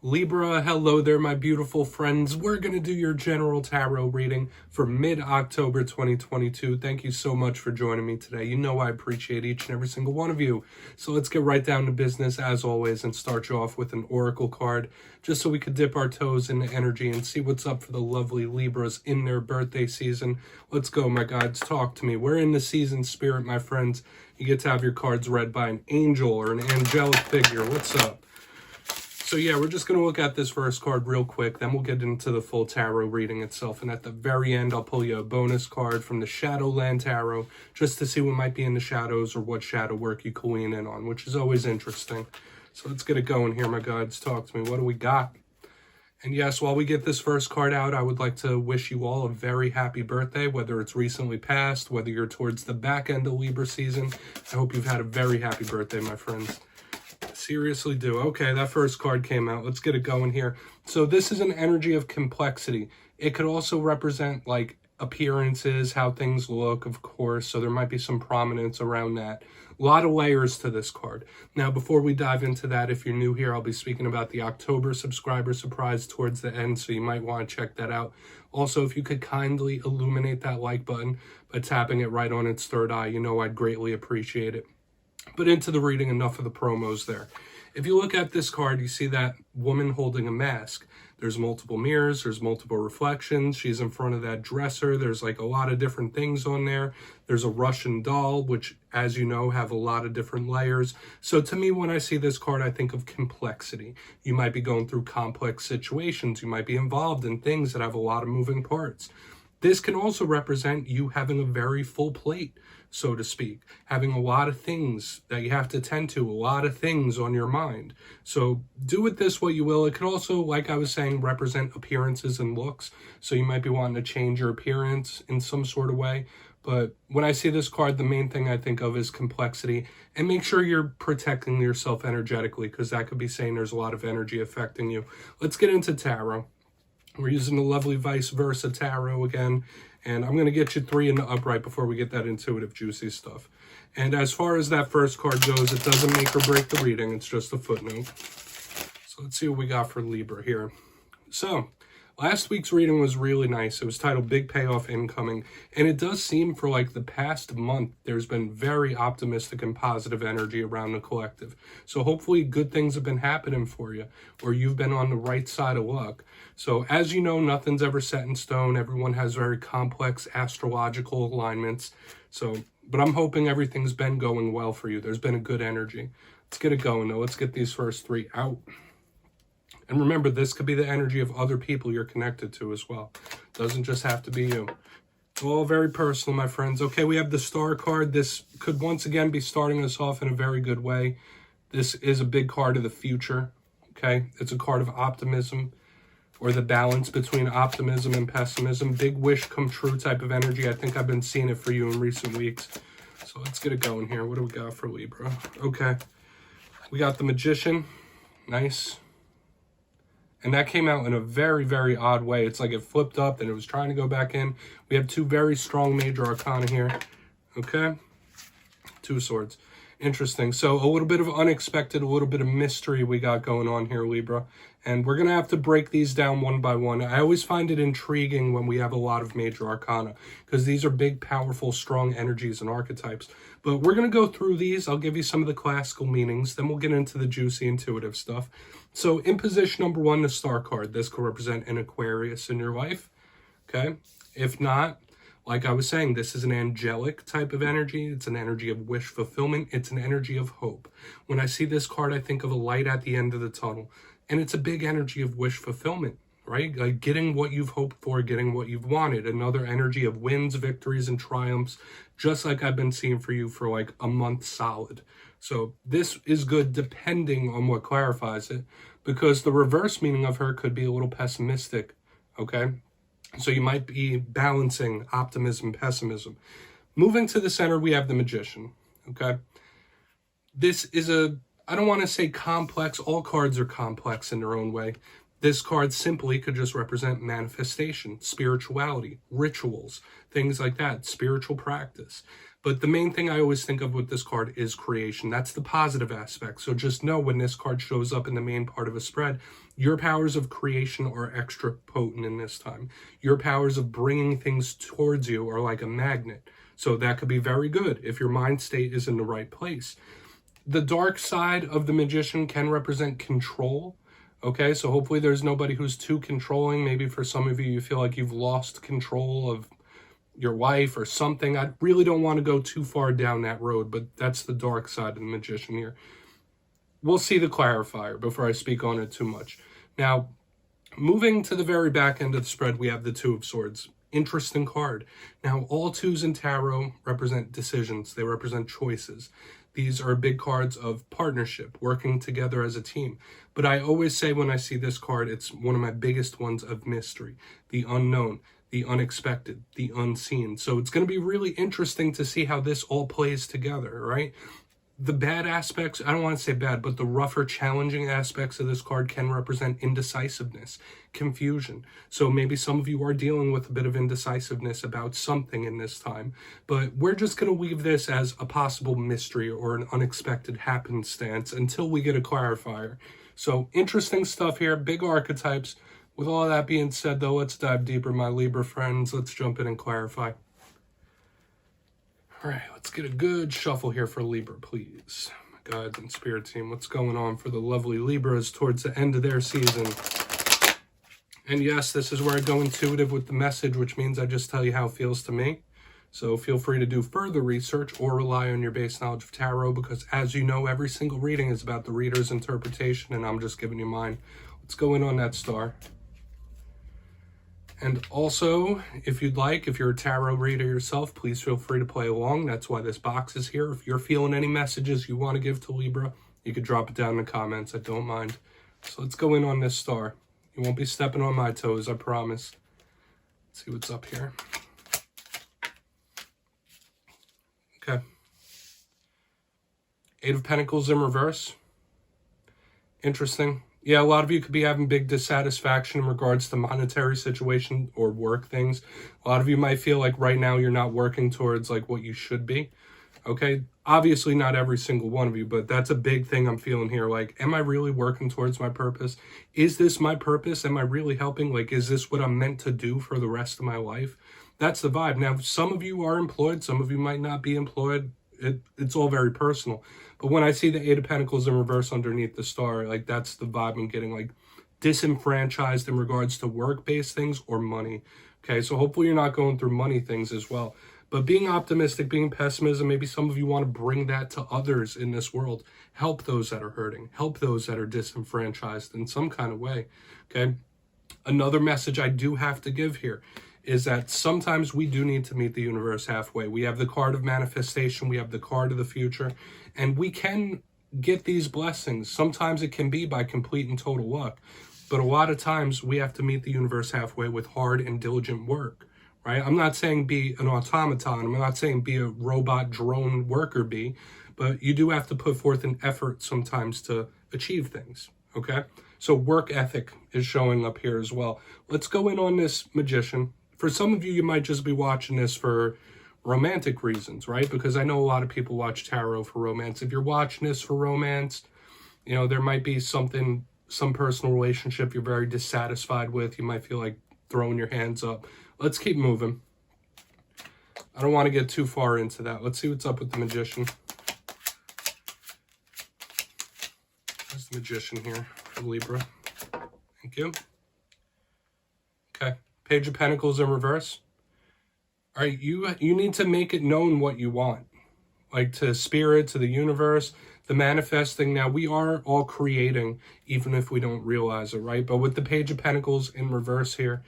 Libra, hello there, my beautiful friends. We're going to do your general tarot reading for mid-October 2022. Thank you so much for joining me today. You know I appreciate each and every single one of you. So let's get right down to business, as always, and start you off with an oracle card, just so we could dip our toes into energy and see what's up for the lovely Libras in their birthday season. Let's go, my guides. Talk to me. We're in the season spirit, my friends. You get to have your cards read by an angel or an angelic figure. What's up? So yeah, we're just going to look at this first card real quick, then we'll get into the full tarot reading itself. And at the very end, I'll pull you a bonus card from the Shadowland Tarot, just to see what might be in the shadows or what shadow work you can lean in on, which is always interesting. So let's get it going here, my guides. Talk to me. What do we got? And yes, while we get this first card out, I would like to wish you all a very happy birthday, whether it's recently passed, whether you're towards the back end of Libra season. I hope you've had a very happy birthday, my friends. Seriously do. Okay, that first card came out. Let's get it going here. So this is an energy of complexity. It could also represent like appearances, how things look, of course. So there might be some prominence around that. A lot of layers to this card. Now, before we dive into that, if you're new here, I'll be speaking about the October subscriber surprise towards the end, so you might want to check that out. Also, if you could kindly illuminate that like button by tapping it right on its third eye, you know I'd greatly appreciate it. But into the reading, enough of the promos there. If you look at this card, you see that woman holding a mask. There's multiple mirrors, there's multiple reflections. She's in front of that dresser. There's like a lot of different things on there. There's a Russian doll, which, as you know, have a lot of different layers. So to me, when I see this card, I think of complexity. You might be going through complex situations. You might be involved in things that have a lot of moving parts. This can also represent you having a very full plate, so to speak, having a lot of things that you have to tend to, a lot of things on your mind. So do with this what you will. It could also, like I was saying, represent appearances and looks. So you might be wanting to change your appearance in some sort of way. But when I see this card, the main thing I think of is complexity, and make sure you're protecting yourself energetically, because that could be saying there's a lot of energy affecting you. Let's get into tarot. We're using the lovely vice versa tarot again, and I'm going to get you 3 in the upright before we get that intuitive, juicy stuff. And as far as that first card goes, it doesn't make or break the reading. It's just a footnote. So let's see what we got for Libra here. So last week's reading was really nice. It was titled Big Payoff Incoming, and it does seem for like the past month, there's been very optimistic and positive energy around the collective. So hopefully good things have been happening for you, or you've been on the right side of luck. So as you know, nothing's ever set in stone. Everyone has very complex astrological alignments. But I'm hoping everything's been going well for you. There's been a good energy. Let's get it going though. Let's get these first 3 out. And remember, this could be the energy of other people you're connected to as well. Doesn't just have to be you. It's all very personal, my friends. Okay, we have the Star card. This could once again be starting us off in a very good way. This is a big card of the future, okay? It's a card of optimism, or the balance between optimism and pessimism. Big wish come true type of energy. I think I've been seeing it for you in recent weeks. So let's get it going here. What do we got for Libra? Okay, we got the Magician. Nice. And that came out in a very, very odd way. It's like it flipped up and it was trying to go back in. We have 2 very strong major arcana here. Okay. 2 swords. Interesting. So a little bit of unexpected, a little bit of mystery we got going on here, Libra. And we're going to have to break these down one by one. I always find it intriguing when we have a lot of major arcana, because these are big, powerful, strong energies and archetypes. But we're going to go through these. I'll give you some of the classical meanings. Then we'll get into the juicy, intuitive stuff. So in position number 1, the Star card. This could represent an Aquarius in your life. Okay. If not, like I was saying, this is an angelic type of energy. It's an energy of wish fulfillment. It's an energy of hope. When I see this card, I think of a light at the end of the tunnel. And it's a big energy of wish fulfillment, right? Like getting what you've hoped for, getting what you've wanted. Another energy of wins, victories, and triumphs, just like I've been seeing for you for like a month solid. So this is good depending on what clarifies it, because the reverse meaning of her could be a little pessimistic, okay? So you might be balancing optimism, pessimism. Moving to the center, we have the Magician, okay? This is I don't want to say complex. All cards are complex in their own way. This card simply could just represent manifestation, spirituality, rituals, things like that, spiritual practice. But the main thing I always think of with this card is creation. That's the positive aspect. So just know when this card shows up in the main part of a spread, your powers of creation are extra potent in this time. Your powers of bringing things towards you are like a magnet. So that could be very good if your mind state is in the right place. The dark side of the Magician can represent control. Okay, so hopefully there's nobody who's too controlling. Maybe for some of you, you feel like you've lost control of your wife or something. I really don't want to go too far down that road, but that's the dark side of the Magician here. We'll see the clarifier before I speak on it too much. Now, moving to the very back end of the spread, we have the Two of Swords. Interesting card. Now, all twos in tarot represent decisions. They represent choices. These are big cards of partnership, working together as a team. But I always say when I see this card, it's one of my biggest ones of mystery, the unknown, the unexpected, the unseen. So it's going to be really interesting to see how this all plays together, right? The bad aspects, I don't want to say bad, but the rougher, challenging aspects of this card can represent indecisiveness, confusion. So maybe some of you are dealing with a bit of indecisiveness about something in this time, but we're just going to leave this as a possible mystery or an unexpected happenstance until we get a clarifier. So interesting stuff here, big archetypes. With all that being said, though, let's dive deeper, my Libra friends. Let's jump in and clarify. All right, let's get a good shuffle here for Libra, please. My guides and spirit team, what's going on for the lovely Libras towards the end of their season? And yes, this is where I go intuitive with the message, which means I just tell you how it feels to me. So feel free to do further research or rely on your base knowledge of tarot, because as you know, every single reading is about the reader's interpretation, and I'm just giving you mine. Let's go in on that star. And also, if you'd like, if you're a tarot reader yourself, please feel free to play along. That's why this box is here. If you're feeling any messages you want to give to Libra, you could drop it down in the comments. I don't mind. So let's go in on this star. You won't be stepping on my toes, I promise. Let's see what's up here. Okay. Eight of Pentacles in reverse. Interesting. Yeah, a lot of you could be having big dissatisfaction in regards to monetary situation or work things. A lot of you might feel like right now you're not working towards like what you should be. Okay, obviously not every single one of you, but that's a big thing I'm feeling here. Like, am I really working towards my purpose? Is this my purpose? Am I really helping? Like, is this what I'm meant to do for the rest of my life? That's the vibe. Now, some of you are employed. Some of you might not be employed. It's all very personal. But when I see the Eight of Pentacles in reverse underneath the star, like that's the vibe I'm getting, like disenfranchised in regards to work-based things or money. Okay, so hopefully you're not going through money things as well. But being optimistic, being pessimism, maybe some of you want to bring that to others in this world. Help those that are hurting. Help those that are disenfranchised in some kind of way. Okay, another message I do have to give here is that sometimes we do need to meet the universe halfway. We have the card of manifestation, we have the card of the future, and we can get these blessings. Sometimes it can be by complete and total luck, but a lot of times we have to meet the universe halfway with hard and diligent work, right? I'm not saying be an automaton, I'm not saying be a robot drone worker bee, but you do have to put forth an effort sometimes to achieve things, okay? So work ethic is showing up here as well. Let's go in on this Magician. For some of you, you might just be watching this for romantic reasons, right? Because I know a lot of people watch tarot for romance. If you're watching this for romance, you know, there might be something, some personal relationship you're very dissatisfied with. You might feel like throwing your hands up. Let's keep moving. I don't want to get too far into that. Let's see what's up with the Magician. There's the Magician here for Libra. Thank you. Okay. Page of Pentacles in reverse. All right, you need to make it known what you want. Like to spirit, to the universe, the manifesting. Now, we are all creating, even if we don't realize it, right? But with the Page of Pentacles in reverse here,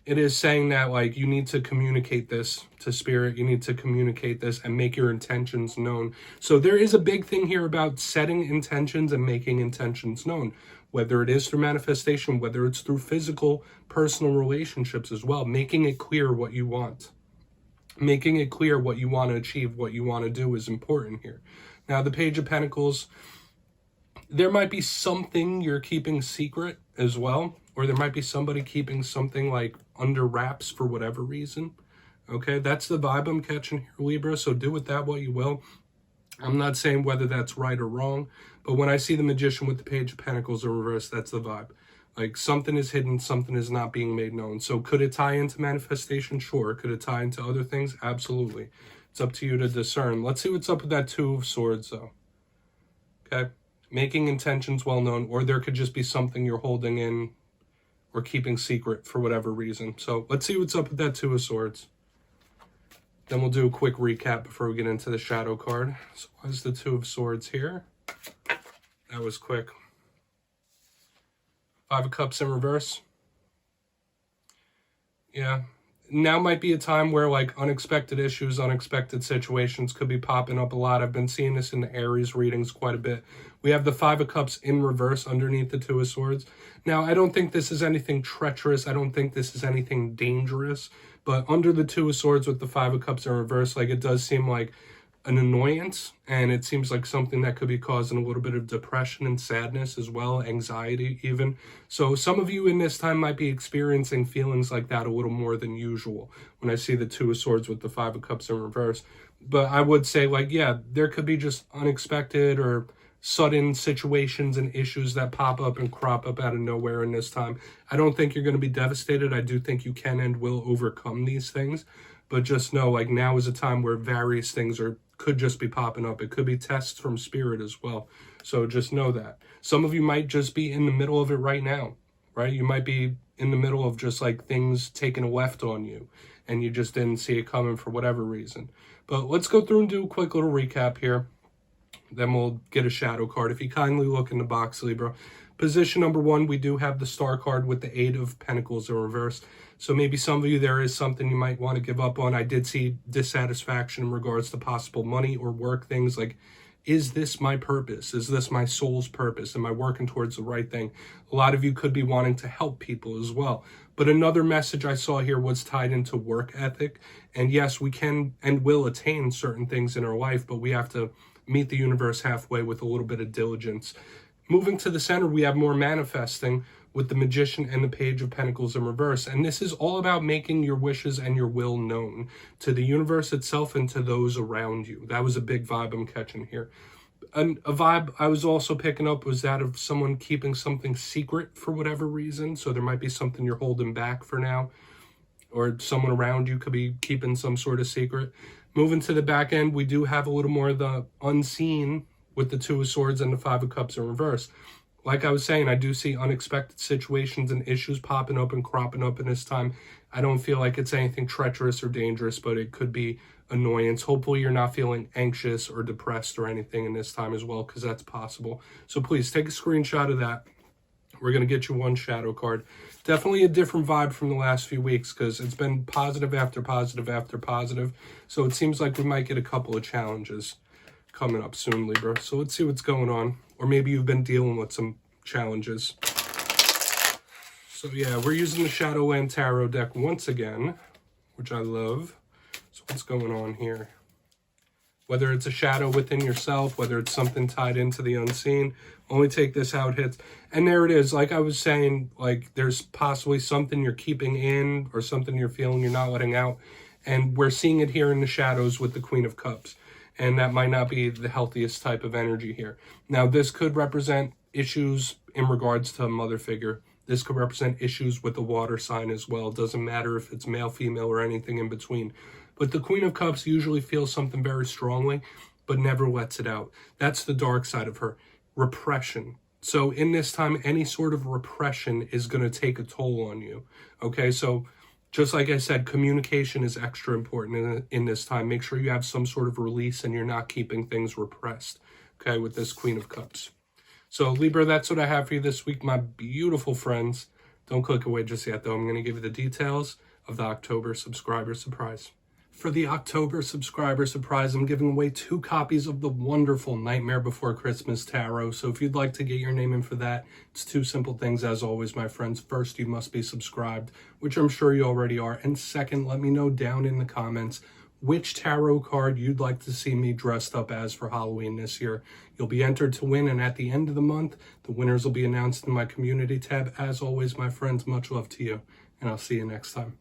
it is saying that like you need to communicate this to spirit. You need to communicate this and make your intentions known. So there is a big thing here about setting intentions and making intentions known. Whether it is through manifestation, whether it's through physical, personal relationships as well, making it clear what you want. Making it clear what you want to achieve, what you want to do is important here. Now, the Page of Pentacles, there might be something you're keeping secret as well, or there might be somebody keeping something like under wraps for whatever reason, Okay, that's the vibe I'm catching here, Libra, so do with that what you will. I'm not saying whether that's right or wrong, but when I see the Magician with the Page of Pentacles in reverse, that's the vibe. Like, something is hidden, something is not being made known. So could it tie into manifestation? Sure. Could it tie into other things? Absolutely. It's up to you to discern. Let's see what's up with that Two of Swords, though. Okay? Making intentions well known, or there could just be something you're holding in or keeping secret for whatever reason. So let's see what's up with that Two of Swords. Then we'll do a quick recap before we get into the shadow card. So what's the Two of Swords here? That was quick. Five of Cups in reverse. Yeah. Now might be a time where, like, unexpected issues, unexpected situations could be popping up a lot. I've been seeing this in the Aries readings quite a bit. We have the Five of Cups in reverse underneath the Two of Swords. Now, I don't think this is anything treacherous. I don't think this is anything dangerous. But under the Two of Swords with the Five of Cups in reverse, like, it does seem like an annoyance, and it seems like something that could be causing a little bit of depression and sadness as well, anxiety even. So some of you in this time might be experiencing feelings like that a little more than usual when I see the Two of Swords with the Five of Cups in reverse. But I would say, like, yeah, there could be just unexpected or sudden situations and issues that pop up and crop up out of nowhere in this time. I don't think you're going to be devastated. I do think you can and will overcome these things. But just know, like, now is a time where various things could just be popping up. It could be tests from spirit as well. So just know that. Some of you might just be in the middle of it right now, right? You might be in the middle of just, like, things taking a left on you, and you just didn't see it coming for whatever reason. But let's go through and do a quick little recap here. Then we'll get a shadow card. If you kindly look in the box, Libra. Position number 1, we do have the Star card with the Eight of Pentacles in reverse. So maybe some of you, there is something you might want to give up on. I did see dissatisfaction in regards to possible money or work things. Like, is this my purpose? Is this my soul's purpose? Am I working towards the right thing? A lot of you could be wanting to help people as well. But another message I saw here was tied into work ethic. And yes, we can and will attain certain things in our life, but we have to meet the universe halfway with a little bit of diligence. Moving to the center, we have more manifesting with the Magician and the Page of Pentacles in reverse. And this is all about making your wishes and your will known to the universe itself and to those around you. That was a big vibe I'm catching here. And a vibe I was also picking up was that of someone keeping something secret for whatever reason. So there might be something you're holding back for now, or someone around you could be keeping some sort of secret. Moving to the back end, we do have a little more of the unseen with the Two of Swords and the Five of Cups in reverse. Like I was saying, I do see unexpected situations and issues popping up and cropping up in this time. I don't feel like it's anything treacherous or dangerous, but it could be annoyance. Hopefully you're not feeling anxious or depressed or anything in this time as well, because that's possible. So please take a screenshot of that. We're going to get you one shadow card. Definitely a different vibe from the last few weeks, because it's been positive after positive after positive. So it seems like we might get a couple of challenges coming up soon, Libra. So let's see what's going on. Or maybe you've been dealing with some challenges. So yeah, we're using the Shadowland Tarot deck once again, which I love. So what's going on here? Whether it's a shadow within yourself, whether it's something tied into the unseen, only take this how it hits. And there it is. Like I was saying, like, there's possibly something you're keeping in or something you're feeling you're not letting out. And we're seeing it here in the shadows with the Queen of Cups. And that might not be the healthiest type of energy here. Now, this could represent issues in regards to a mother figure. This could represent issues with the water sign as well. It doesn't matter if it's male, female, or anything in between. But the Queen of Cups usually feels something very strongly, but never lets it out. That's the dark side of her. Repression. So in this time, any sort of repression is going to take a toll on you. Okay, so just like I said, communication is extra important in this time. Make sure you have some sort of release and you're not keeping things repressed, okay, with this Queen of Cups. So, Libra, that's what I have for you this week, my beautiful friends. Don't click away just yet, though. I'm going to give you the details of the October subscriber surprise. For the October subscriber surprise, I'm giving away 2 copies of the wonderful Nightmare Before Christmas Tarot. So if you'd like to get your name in for that, it's 2 simple things as always, my friends. First, you must be subscribed, which I'm sure you already are. And second, let me know down in the comments which tarot card you'd like to see me dressed up as for Halloween this year. You'll be entered to win, and at the end of the month, the winners will be announced in my community tab. As always, my friends, much love to you, and I'll see you next time.